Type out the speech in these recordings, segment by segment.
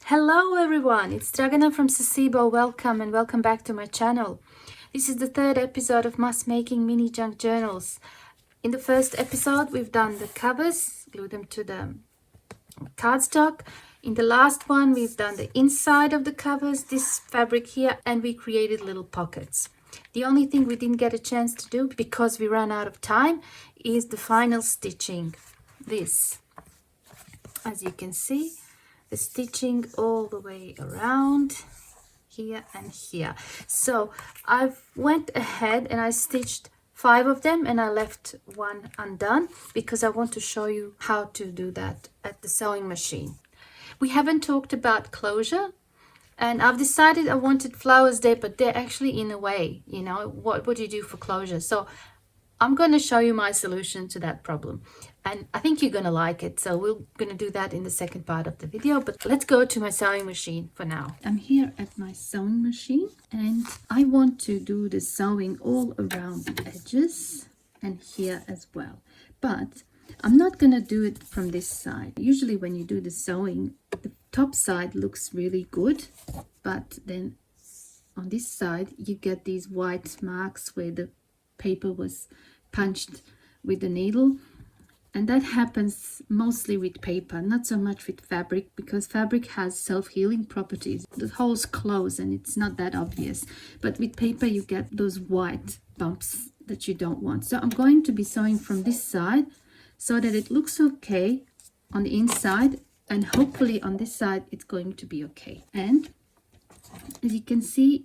Hello everyone, it's Dragana from Saacibo. Welcome and welcome back to my channel. This is the third episode of Mask Making Mini Junk Journals. In the first episode we've done the covers, glued them to the cardstock. In the last one we've done the inside of the covers, this fabric here, and we created little pockets. The only thing we didn't get a chance to do because we ran out of time is the final stitching. This, as you can see, the stitching all the way around here and here. So I went ahead and I stitched 5 of them and I left one undone because I want to show you how to do that at the sewing machine. We haven't talked about closure, and I've decided I wanted flowers there, but they're actually in a way, you know, what do you do for closure? So I'm going to show you my solution to that problem, and I think you're going to like it. So we're going to do that in the second part of the video, but let's go to my sewing machine for now. I'm here at my sewing machine and I want to do the sewing all around the edges and here as well, but I'm not going to do it from this side. Usually when you do the sewing, the top side looks really good, but then on this side you get these white marks where the paper was punched with the needle, and that happens mostly with paper, not so much with fabric, because fabric has self-healing properties. The holes close and it's not that obvious, but with paper you get those white bumps that you don't want. So I'm going to be sewing from this side so that it looks okay on the inside, and hopefully on this side it's going to be okay. And as you can see,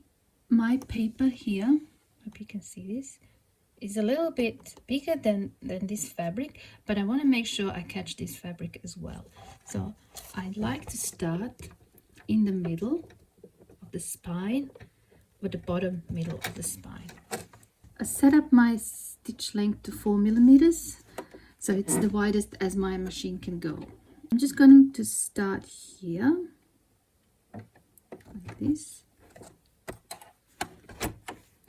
my paper here, hope you can see this, is a little bit bigger than this fabric, but I want to make sure I catch this fabric as well. So I'd like to start in the middle of the spine, or the bottom middle of the spine. I set up my stitch length to 4 millimeters, so it's the widest as my machine can go. I'm just going to start here like this.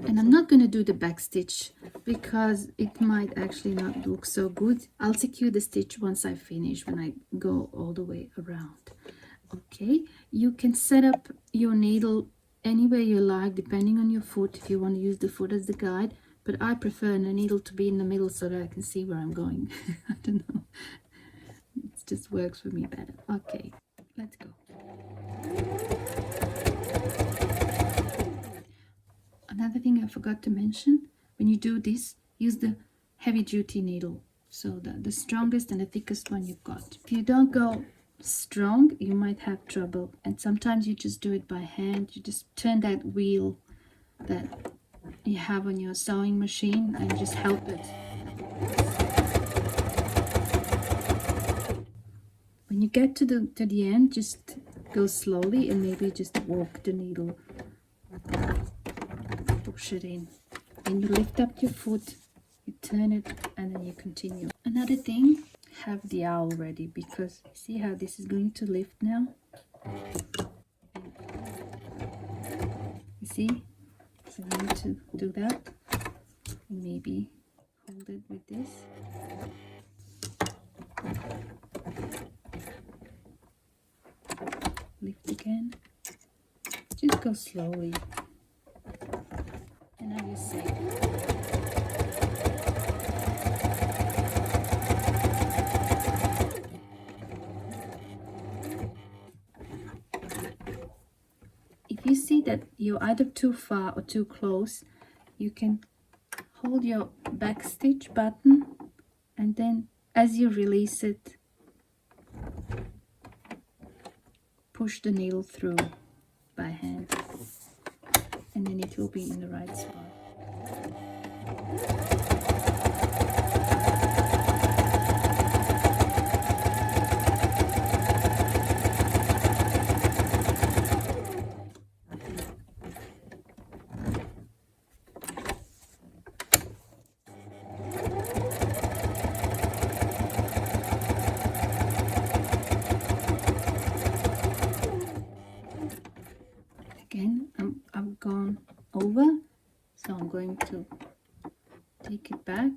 And I'm not going to do the back stitch because it might actually not look so good. I'll secure the stitch once I finish, when I go all the way around. Okay, you can set up your needle anywhere you like, depending on your foot, if you want to use the foot as the guide. But I prefer the needle to be in the middle so that I can see where I'm going. I don't know. It just works for me better. Okay, let's go. Another thing I forgot to mention, when you do this, use the heavy duty needle, so the strongest and the thickest one you've got. If you don't go strong, you might have trouble, and sometimes you just do it by hand. You just turn that wheel that you have on your sewing machine and just help it. When you get to the end, just go slowly and maybe just walk the needle. Push it in, and you lift up your foot, you turn it, and then you continue. Another thing, have the owl ready, because see how this is going to lift now? You see? So you need to do that, and maybe hold it with this. Lift again. Just go slowly. And now you see. If you see that you're either too far or too close, you can hold your back stitch button, and then as you release it, push the needle through by hand, and then it will be in the right spot. Again, I've gone over, so I'm going to take it back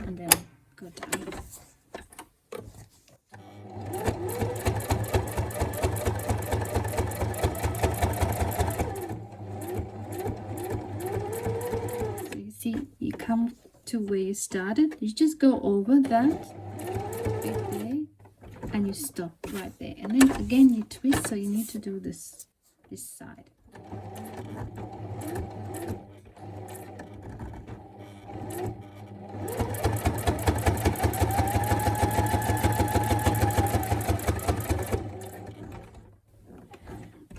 and then go down. come to where you started, you just go over that bit there and you stop right there, and then again you twist, so you need to do this side.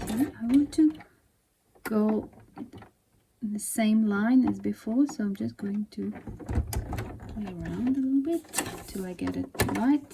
Okay, I want to go in the same line as before, so I'm just going to play around a little bit till I get it right.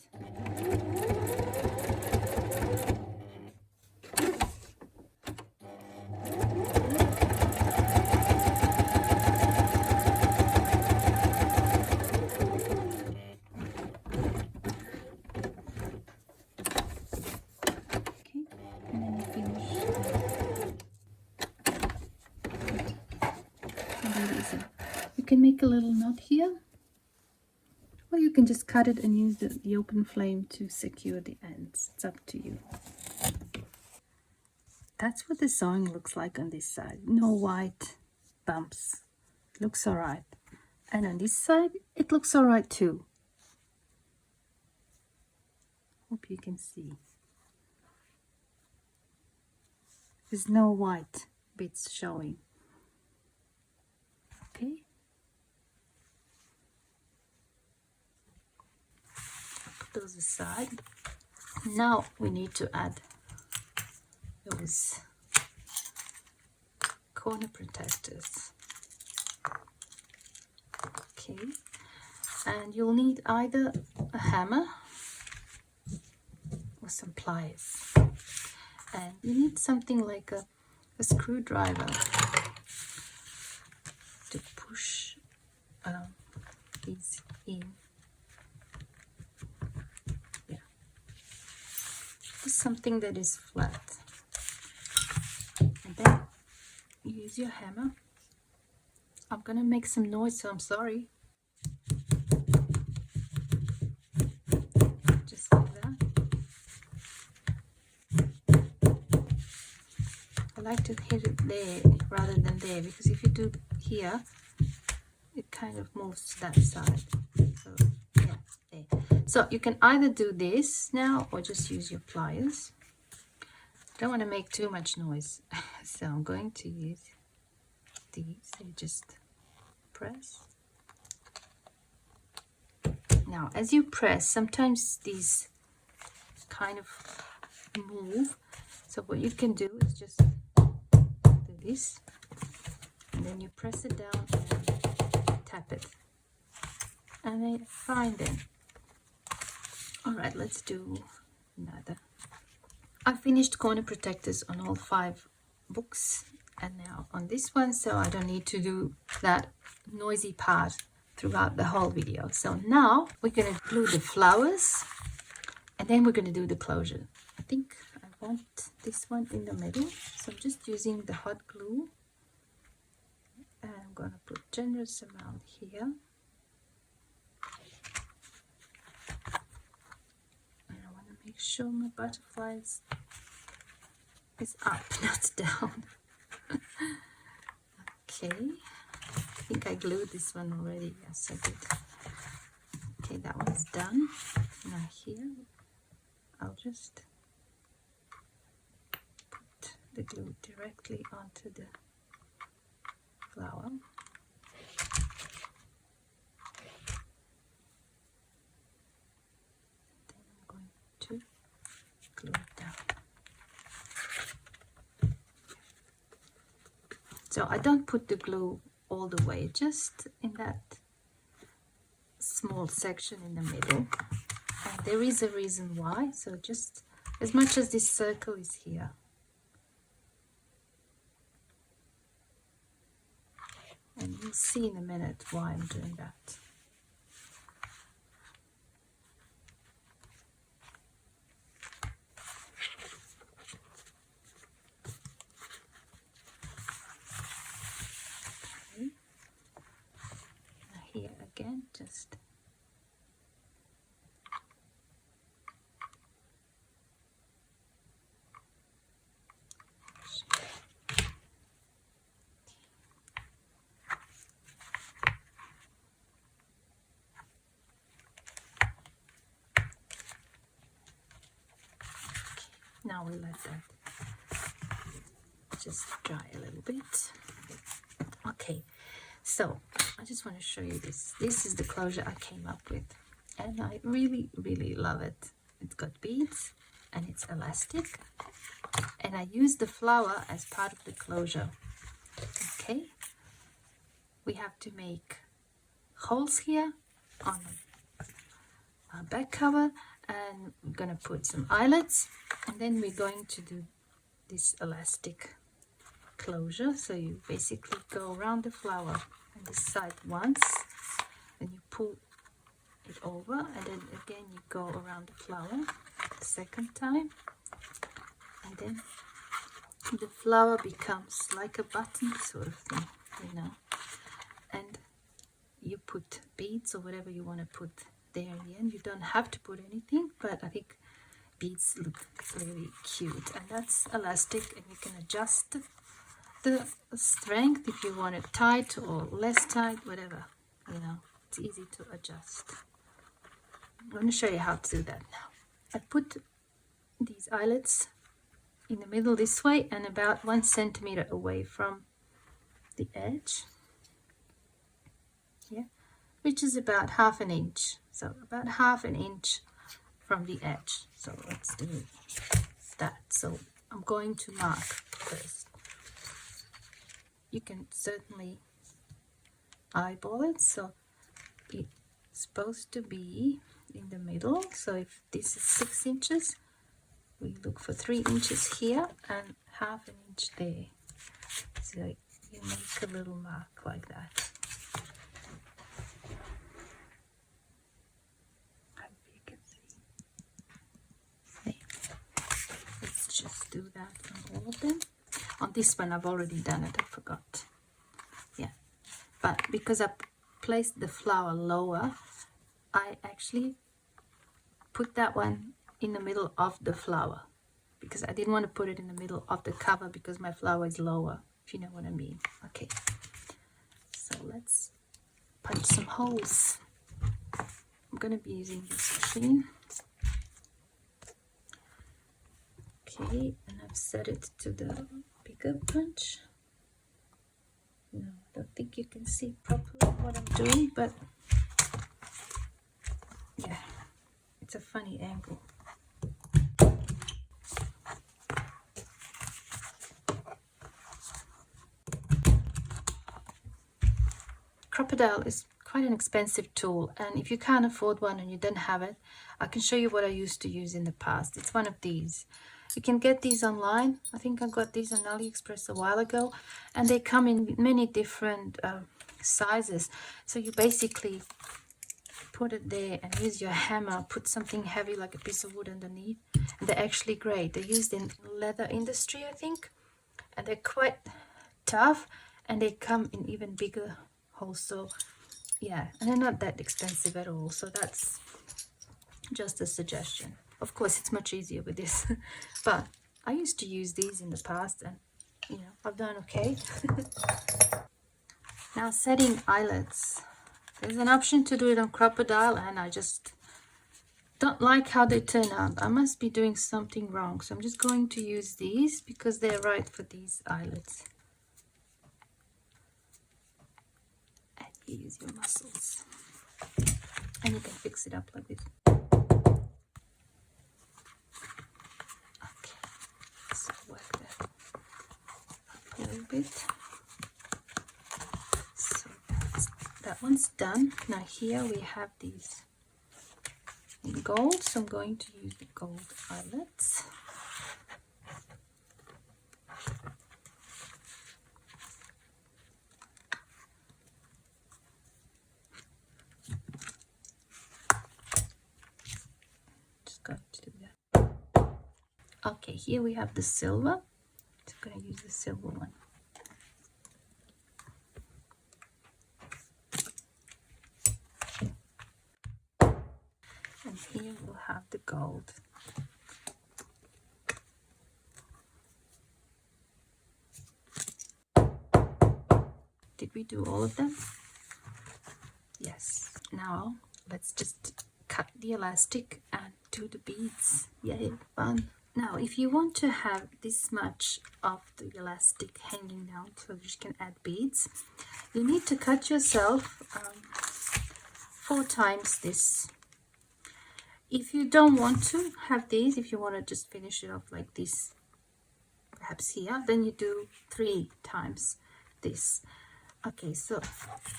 You can make a little knot here, or you can just cut it and use the open flame to secure the ends. It's up to you. That's what the sewing looks like on this side. No white bumps. It looks alright. And on this side, it looks alright too. Hope you can see. There's no white bits showing. Okay. Put those aside. Now we need to add those corner protectors. Okay. And you'll need either a hammer or some pliers. And you need something like a screwdriver to push these in. Yeah, just something that is flat, and then you use your hammer. I'm gonna make some noise, so I'm sorry. Just like that. I like to hit it there rather than there, because if you do here, it kind of moves to that side. So yeah, there. So you can either do this now or just use your pliers. I don't want to make too much noise, so I'm going to use these. So you just press. Now as you press, sometimes these kind of move, so what you can do is just do this, and then you press it down and tap it, and then fine then. All right, let's do another. I finished corner protectors on all 5 books, and now on this one, so I don't need to do that noisy part throughout the whole video. So now we're going to glue the flowers, and then we're going to do the closure. I think I want this one in the middle, so I'm just using the hot glue, and I'm going to put generous amount here. Make sure my butterfly is up, not down. Okay, I think I glued this one already. Yes, I did. Okay, that one's done. Now here, I'll just put the glue directly onto the flower. To glue it down. So I don't put the glue all the way, just in that small section in the middle. And there is a reason why, so just as much as this circle is here. And you'll see in a minute why I'm doing that. Here again, just Now we let that just dry a little bit. Okay, so I just want to show you this. This is the closure I came up with, and I really, really love it. It's got beads and it's elastic, and I use the flower as part of the closure. Okay, we have to make holes here on our back cover, and we're going to put some eyelets, and then we're going to do this elastic closure. So you basically go around the flower on this side once, then you pull it over, and then again you go around the flower the second time, and then the flower becomes like a button sort of thing, you know, and you put beads or whatever you want to put there in the end. You don't have to put anything, but I think beads look really cute, and that's elastic, and you can adjust the strength if you want it tight or less tight, whatever, you know, it's easy to adjust. I'm going to show you how to do that now. I put these eyelets in the middle this way and about 1 centimeter away from the edge, yeah, which is about ½ inch. So about ½ inch from the edge. So let's do that. So I'm going to mark first. You can certainly eyeball it. So it's supposed to be in the middle. So if this is 6 inches, we look for 3 inches here and ½ inch there. So you make a little mark like that. Just do that on all of them. On this one I've already done it, I forgot. Yeah, but because I placed the flower lower, I actually put that one in the middle of the flower because I didn't want to put it in the middle of the cover because my flower is lower, if you know what I mean. Okay, so let's punch some holes. I'm going to be using this machine. Okay, and I've set it to the bigger punch. No, I don't think you can see properly what I'm doing, but yeah, it's a funny angle. Crocodile is quite an expensive tool, and if you can't afford one and you don't have it, I can show you what I used to use in the past. It's one of these. You can get these online. I think I got these on AliExpress a while ago, and they come in many different sizes. So you basically put it there and use your hammer, put something heavy like a piece of wood underneath, and they're actually great. They're used in leather industry, I think, and they're quite tough, and they come in even bigger holes. So yeah, and they're not that expensive at all. So that's just a suggestion. Of course, it's much easier with this, but I used to use these in the past, and you know, I've done okay. Now, setting eyelets. There's an option to do it on crocodile, and I just don't like how they turn out. I must be doing something wrong, so I'm just going to use these because they're right for these eyelets. And you use your muscles, and you can fix it up like this. A little bit. So that one's done. Now here we have these in gold, so I'm going to use the gold eyelets. Just going to do that. Okay, here we have the silver. I'm going to use the silver one. And here we'll have the gold. Did we do all of them? Yes. Now let's just cut the elastic and do the beads. Yay, fun. Now, if you want to have this much of the elastic hanging down so that you can add beads, you need to cut yourself 4 times this. If you don't want to have these, if you want to just finish it off like this, perhaps here, then you do 3 times this. Okay, so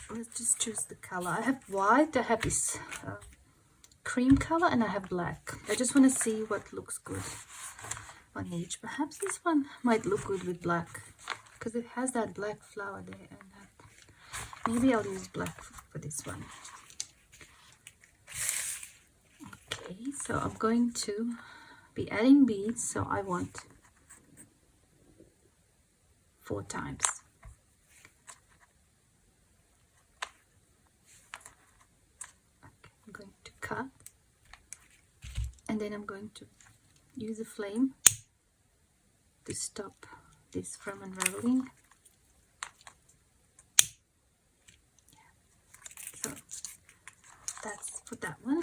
let's just choose the color. I have white, I have this cream color, and I have black. I just want to see what looks good on each. Perhaps this one might look good with black because it has that black flower there, and that. Maybe I'll use black for this one. Okay, so I'm going to be adding beads, so I want 4 times. Okay, I'm going to cut, and then I'm going to use a flame to stop this from unraveling. So that's for that one.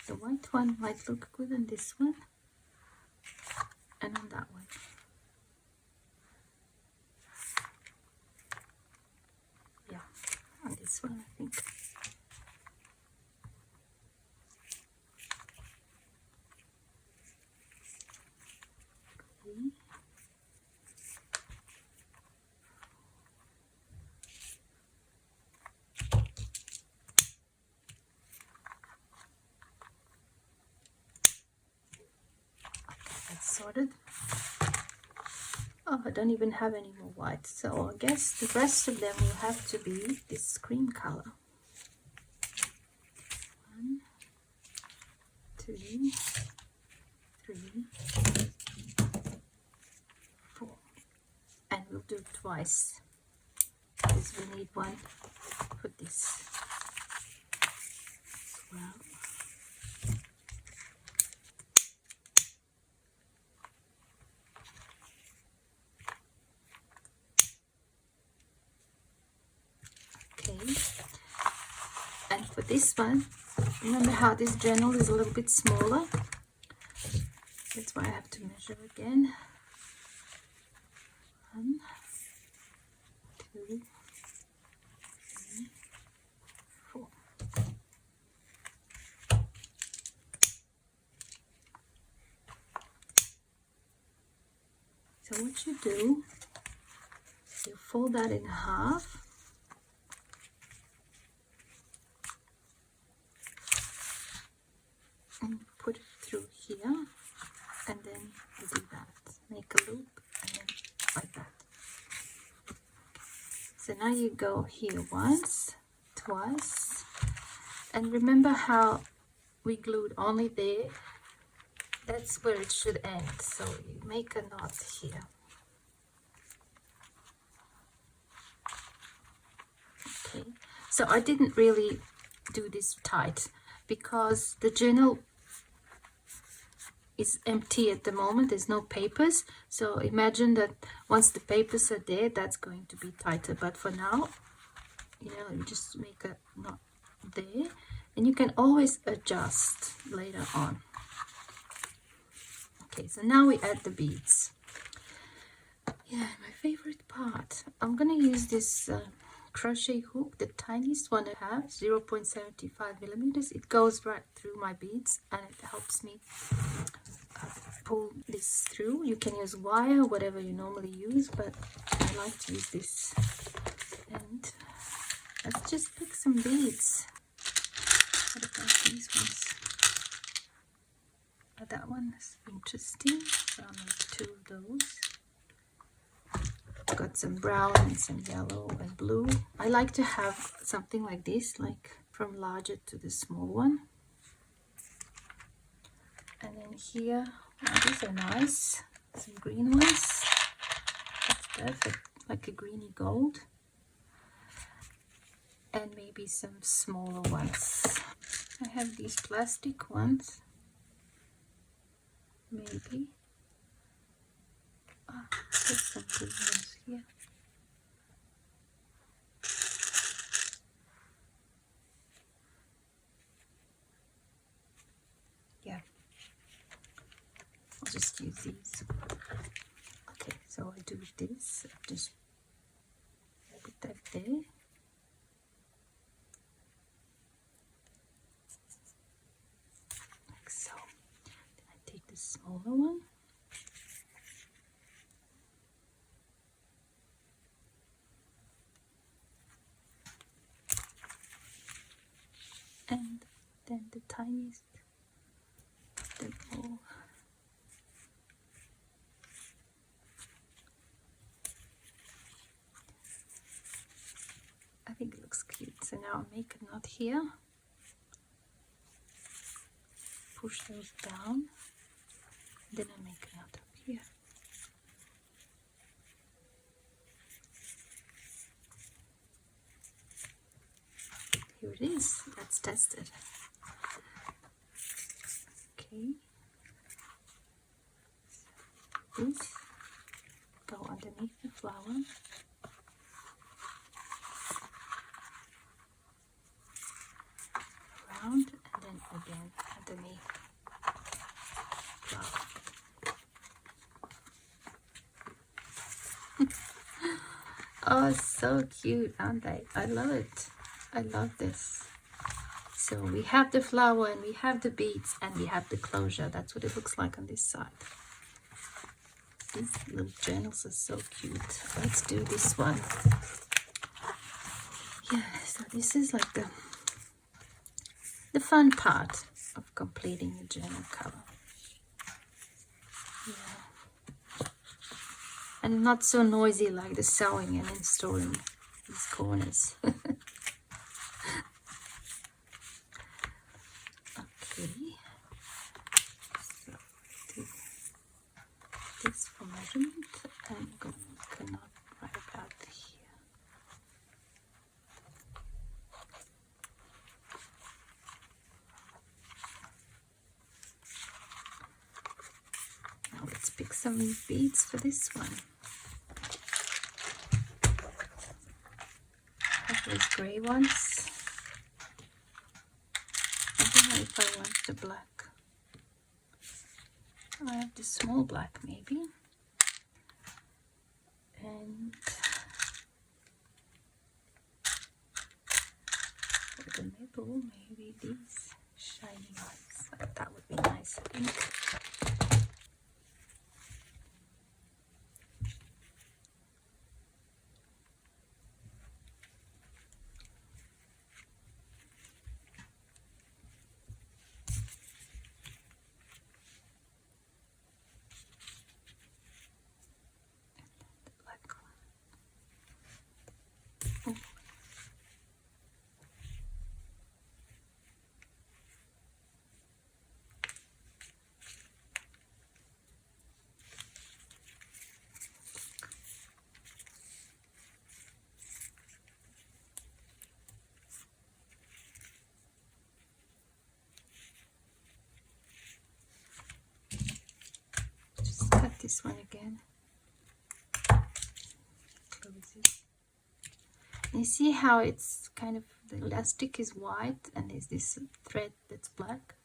The white one might look good on this one and on that one. Yeah, on this one I think. Okay. Sorted. Oh, I don't even have any more white, so I guess the rest of them will have to be this cream color. 1, 2, 3, 4, and we'll do it twice because we need one for this as well. And for this one, remember how this journal is a little bit smaller? That's why I have to measure again. 1, 2, 3, 4. So what you do, you fold that in half. And put it through here, and then you do that. Make a loop, and then like that. So now you go here once, twice, and remember how we glued only there? That's where it should end. So you make a knot here. Okay, so I didn't really do this tight because the journal is empty at the moment. There's no papers, so imagine that once the papers are there, that's going to be tighter. But for now, you know, you just make a knot there, and you can always adjust later on. Okay, so now we add the beads. Yeah, my favorite part. I'm gonna use this crochet hook, the tiniest one I have, 0.75 millimeters. It goes right through my beads, and it helps me pull this through. You can use wire, whatever you normally use, but I like to use this. And let's just pick some beads. What about these ones? Oh, that one is interesting, so I'll make 2 of those. I've got some brown and some yellow and blue. I like to have something like this, like from larger to the small one. And then here, oh, these are nice, some green ones. That's perfect, like a greeny gold. And maybe some smaller ones. I have these plastic ones. Maybe. Ah, there's some green ones here. Yeah. I'll just use So I do this, just put that there. Like so. Then I take the smaller one. And then the tiniest, them all. I think it looks cute. So now I'll make a knot here. Push those down. Then I make a knot up here. Here it is. Let's test it. Okay. This go underneath the flower. Around and then again underneath flower. Oh, so cute, aren't they? I love it. I love this. So we have the flower and we have the beads and we have the closure. That's what it looks like on this side. These little journals are so cute. Let's do this one. Yeah, so this is like the fun part of completing a journal cover. Yeah. And not so noisy like the sewing and installing these corners. Okay, so do this for measurement and go make a knot right about here. Now let's pick some beads for this one. I have those grey ones. I don't know if I want the black. I have the small black maybe. And for the middle, maybe these shiny ones. That would be nice, I think. Just cut this one again. Close it. You see how it's kind of, the elastic is white and there's this thread that's black.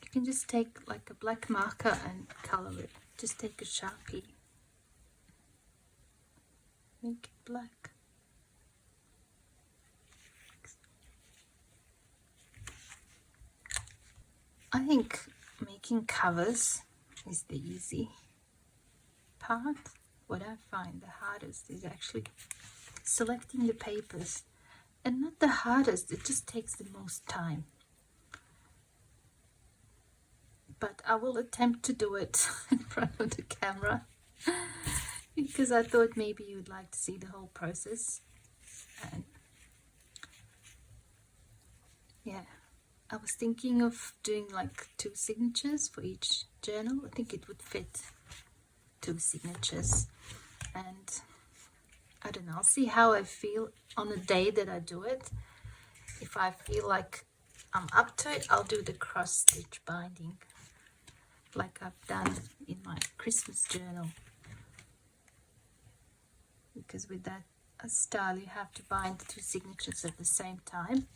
You can just take like a black marker and color it. Just take a Sharpie. Make it black. I think making covers is the easy part. What I find the hardest is actually selecting the papers, and not the hardest, it just takes the most time. But I will attempt to do it in front of the camera because I thought maybe you would like to see the whole process. And yeah, I was thinking of doing like 2 signatures for each journal. I think it would fit 2 signatures, and I don't know, I'll see how I feel on the day that I do it. If I feel like I'm up to it, I'll do the cross stitch binding like I've done in my Christmas journal, because with that style you have to bind 2 signatures at the same time.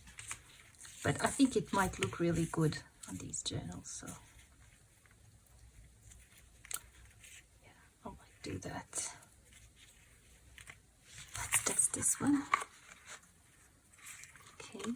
But I think it might look really good on these journals, so yeah, I might do that. this one. Okay.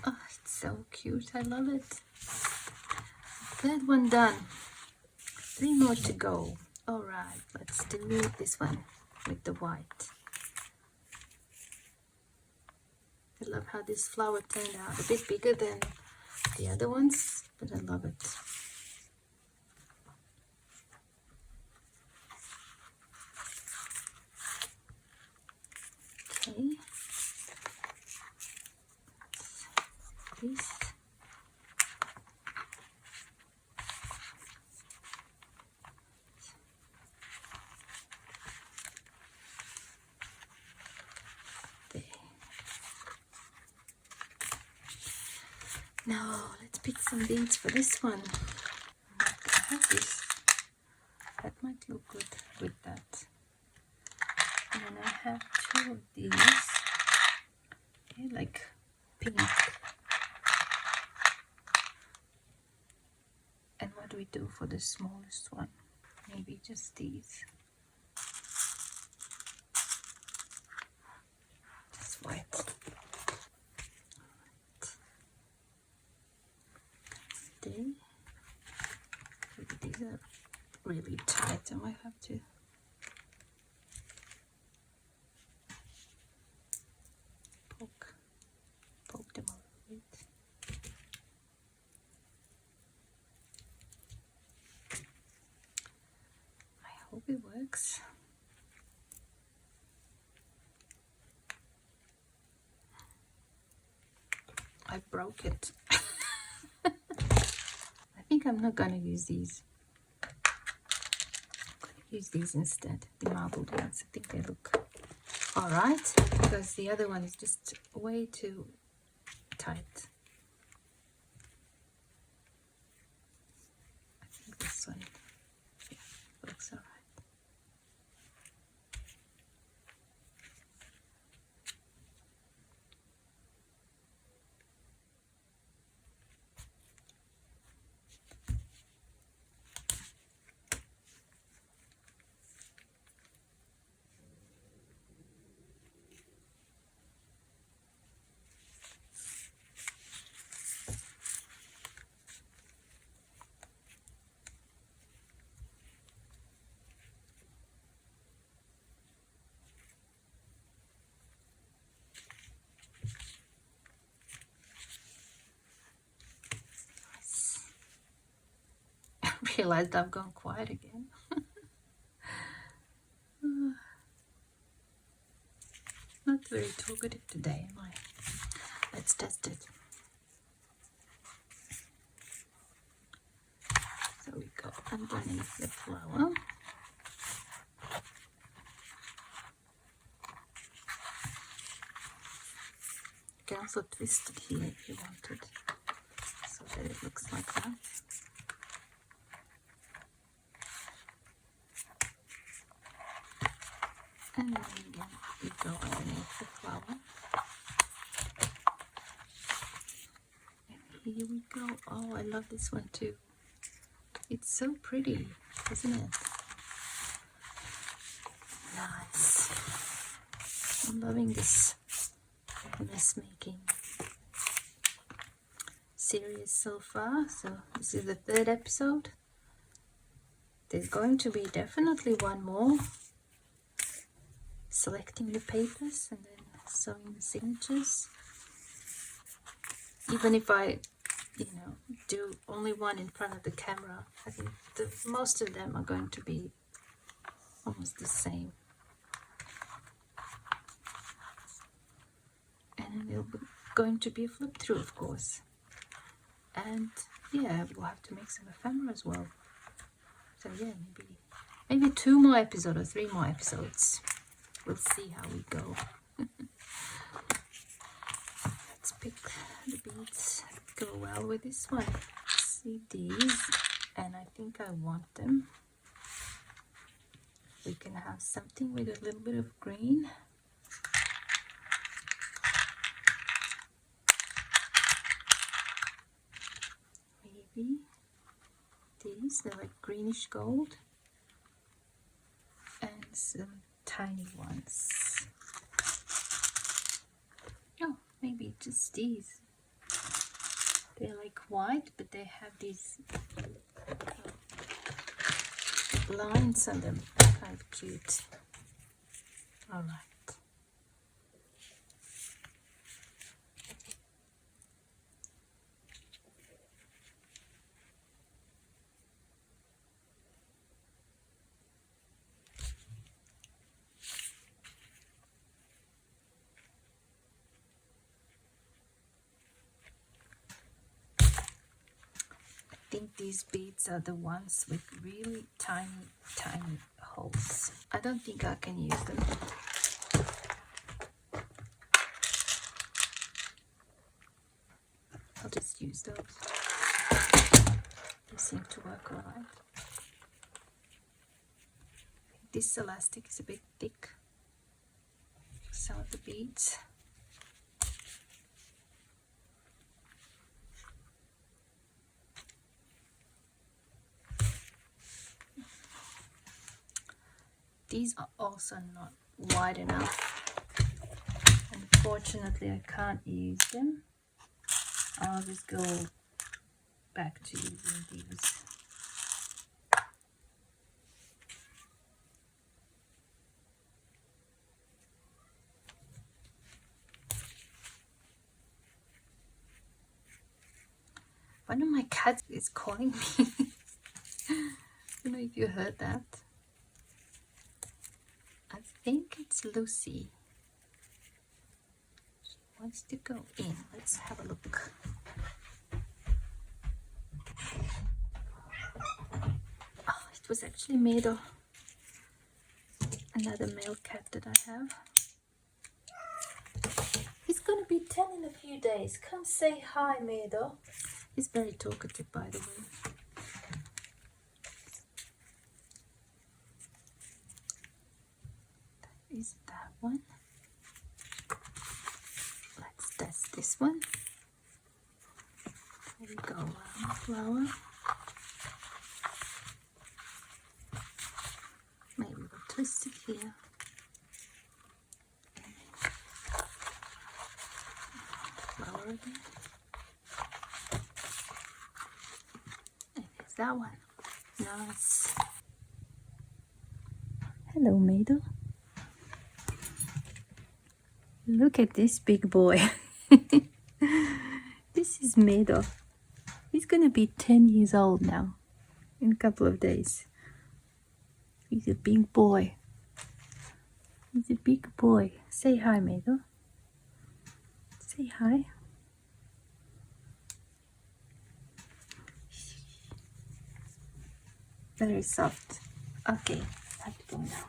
Oh, it's so cute. I love it. Third one done. 3 more to go. All right, let's do this one with the white. I love how this flower turned out. A bit bigger than the other ones, but I love it. Okay. This. There. Now let's pick some beads for this one. I have this. That might look good with that. And then I have 2 of these. Okay, like pink. And what do we do for the smallest one? Maybe just these. Just white. There. Maybe these are really tight. I might have to poke them a little bit. I hope it works. I broke it. I think I'm not gonna use these. I'm gonna use these instead, the marbled ones. I think they look alright, because the other one is just way too tight. I think this one, yeah, looks alright. Realized I've gone quiet again. Not very talkative today, am I? Let's test it. So we go underneath the flower. You can also twist it here if you wanted, so that it looks like that. And then again, we go underneath the flower. And here we go. Oh, I love this one too. It's so pretty, isn't it? Nice. I'm loving this mess making series so far. So this is the 3rd episode. There's going to be definitely one more. Selecting the papers and then sewing the signatures. Even if I, do only one in front of the camera, I think most of them are going to be almost the same. And then there'll be going to be a flip through, of course. And yeah, we'll have to make some ephemera as well. So yeah, maybe 2 more episodes or 3 more episodes. We'll see how we go. Let's pick the beads that go well with this one. See these, and I think I want them. we can have something with a little bit of green. Maybe these, they're like greenish gold, and some tiny ones. Oh, maybe just these. They're like white, but they have these lines on them. Kind of cute. All right. I think these beads are the ones with really tiny, tiny holes. I don't think I can use them. I'll just use those. They seem to work alright. This elastic is a bit thick. Some of the beads. These are also not wide enough. Unfortunately, I can't use them. I'll just go back to using these. One of my cats is calling me. I don't know if you heard that. I think it's Lucy. She wants to go in. Let's have a look. Oh, it was actually Meadow, another male cat that I have. He's gonna be 10 in a few days. Come say hi, Meadow. He's very talkative, by the way. That is that one. Let's test this one. There we go, flower. Maybe we'll twist it here. Flower again. And there's that one. Nice. Hello, Meadow. Look at this big boy. This is Meadow. He's gonna be 10 years old now in a couple of days. He's a big boy. He's a big boy. Say hi, Meadow. Say hi. Very soft. Okay, I have to go now.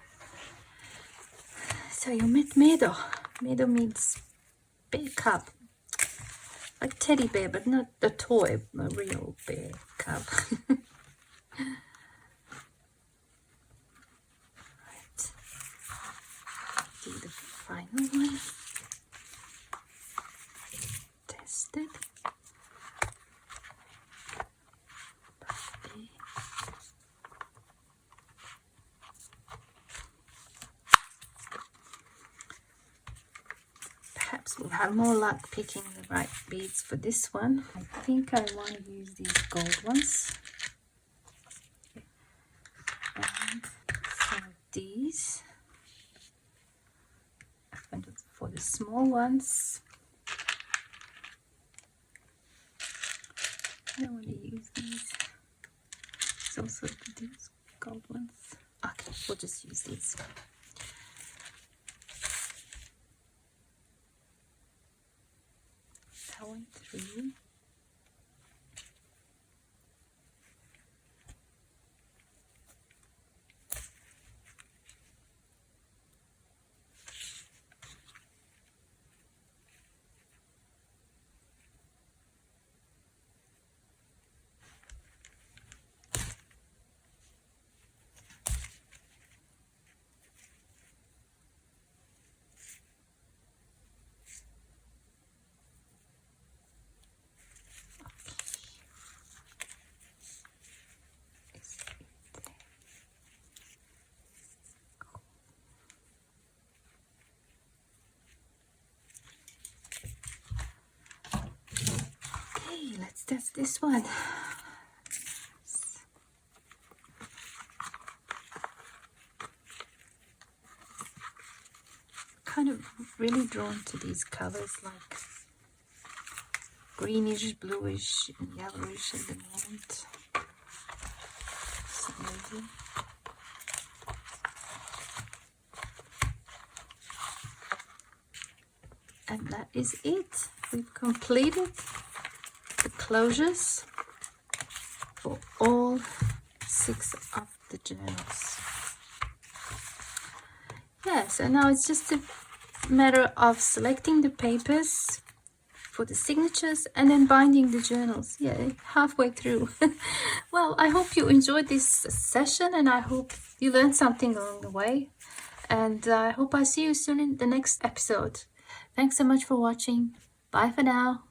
So you met Meadow. Meadow means bear cub. Like teddy bear, but not a toy, a real bear cub. Right. Do the final one. Test it. Perhaps we'll have more luck picking the right beads for this one. I think I want to use these gold ones. And some of these. And for the small ones, I don't want to use these. It's also these gold ones. Okay, we'll just use these. That one through. that's this one. Kind of really drawn to these colors, like greenish, bluish, and yellowish at the moment. So maybe. And that is it. We've completed the closures for all 6 of the journals. Yeah, so now it's just a matter of selecting the papers for the signatures and then binding the journals. Yeah, halfway through. Well, I hope you enjoyed this session, and I hope you learned something along the way. And I hope I see you soon in the next episode. Thanks so much for watching. Bye for now.